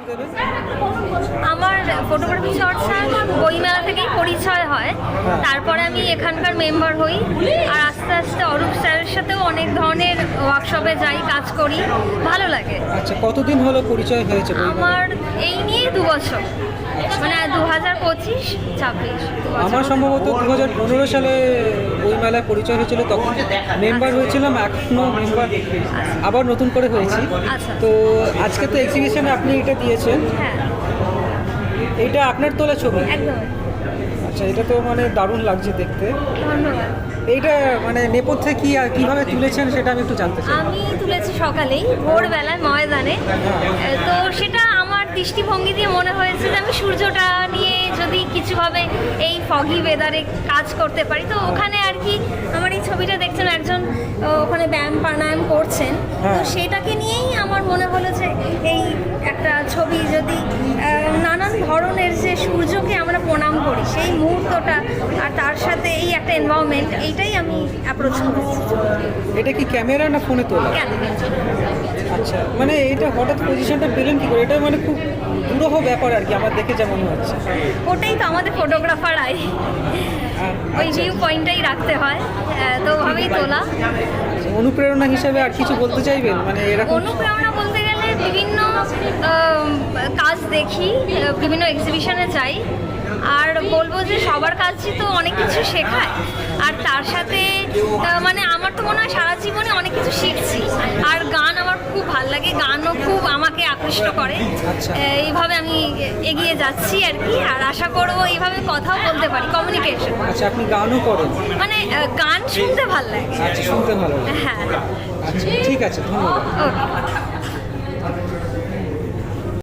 দেবেন। আমার ফটোগ্রাফি চর্চা বইমেলা থেকেই পরিচয় হয়, তারপরে আমি এখানকার মেম্বার হই, আর আস্তে আস্তে অরূপ স্যারের সাথেও অনেক ধরনের ওয়ার্কশপে যাই, কাজ করি, ভালো লাগে। আচ্ছা, কতদিন হলো পরিচয় হয়েছে বইমেলায়? আমার এই নিয়ে 2 বছর, মানে 2025-26। আমার সম্ভবত 2015 সালে বইমেলায় পরিচয় হয়েছিল, তখন মেম্বার হয়েছিলাম, এখনো মেম্বার আবার নতুন করে হয়েছি। আচ্ছা। তো আজকে তো এক্সিবিশনে আপনি এটা দিয়েছেন, হ্যাঁ, এটা আপনার তোলা ছবি? একদম। আচ্ছা, এটা তো মানে দারুণ লাগছে দেখতে। ধন্যবাদ। এইটা মানে নেপথ্যে কি আর কিভাবে তুলেছেন সেটা আমি একটু জানতে চাই। আমি তুলেছি সকালেই, ভোরবেলায় ময়দানে। তো সেটা আমার দৃষ্টিভঙ্গি দিয়ে মনে হয়েছে যে আমি সূর্যটা নিয়ে যদি কিছুভাবে এই ফগি ওয়েদারে কাজ করতে পারি, তো ওখানে আর কি আমার এই ছবিটা দেখছেন, একজন ওখানে ব্যায়াম প্রাণায়াম করছেন, তো সেটাকে নিয়েই আমার মনে হলো যে এই একটা ছবি যদি নানান ধরনের যে সূর্যকে আমরা প্রণাম করি সেই মুহূর্তটা, আর তার সাথে এই একটা এনভায়রনমেন্ট, এইটাই আমি অ্যাপ্রোচ করেছি। এটা কি ক্যামেরা না ফোনে তোলা? আচ্ছা, মানে এটা হঠাৎ পজিশনটা পেলেন কি করে? এটা মানে খুব দুরূহ ব্যাপার আর কি, আমার দেখে যেমন হচ্ছে। ওটাই তো আমাদের ফটোগ্রাফার আই, ওই ভিউ পয়েন্টটাই রাখতে হয়, তো ওভাবেই তোলা। অনুপ্রেরণা হিসেবে আর কিছু বলতে চাইবেন? মানে এরকম অনুপ্রেরণা বলতে গেলে বিভিন্ন কাজ দেখি, বিভিন্ন এক্সিবিশনে যাই, আর বলবো যে সবার কাজই তো অনেক কিছু শেখায়, আর তার সাথে মানে আমার তো মনে হয় সারা জীবনে অনেক কিছু শিখছি। আর গান আমার খুব ভালো লাগে, গানও খুব আমাকে আকৃষ্ট করে। এইভাবে আমি এগিয়ে যাচ্ছি আর কি, আর আশা করবো এইভাবে কথাও বলতে পারি, কমিউনিকেশন। আচ্ছা, আপনি গানও করেন? মানে গান শুনতে ভালো লাগে। আচ্ছা, শুনতে ভালো লাগে। হ্যাঁ, আচ্ছা, ঠিক আছে, ধন্যবাদ। ওকে।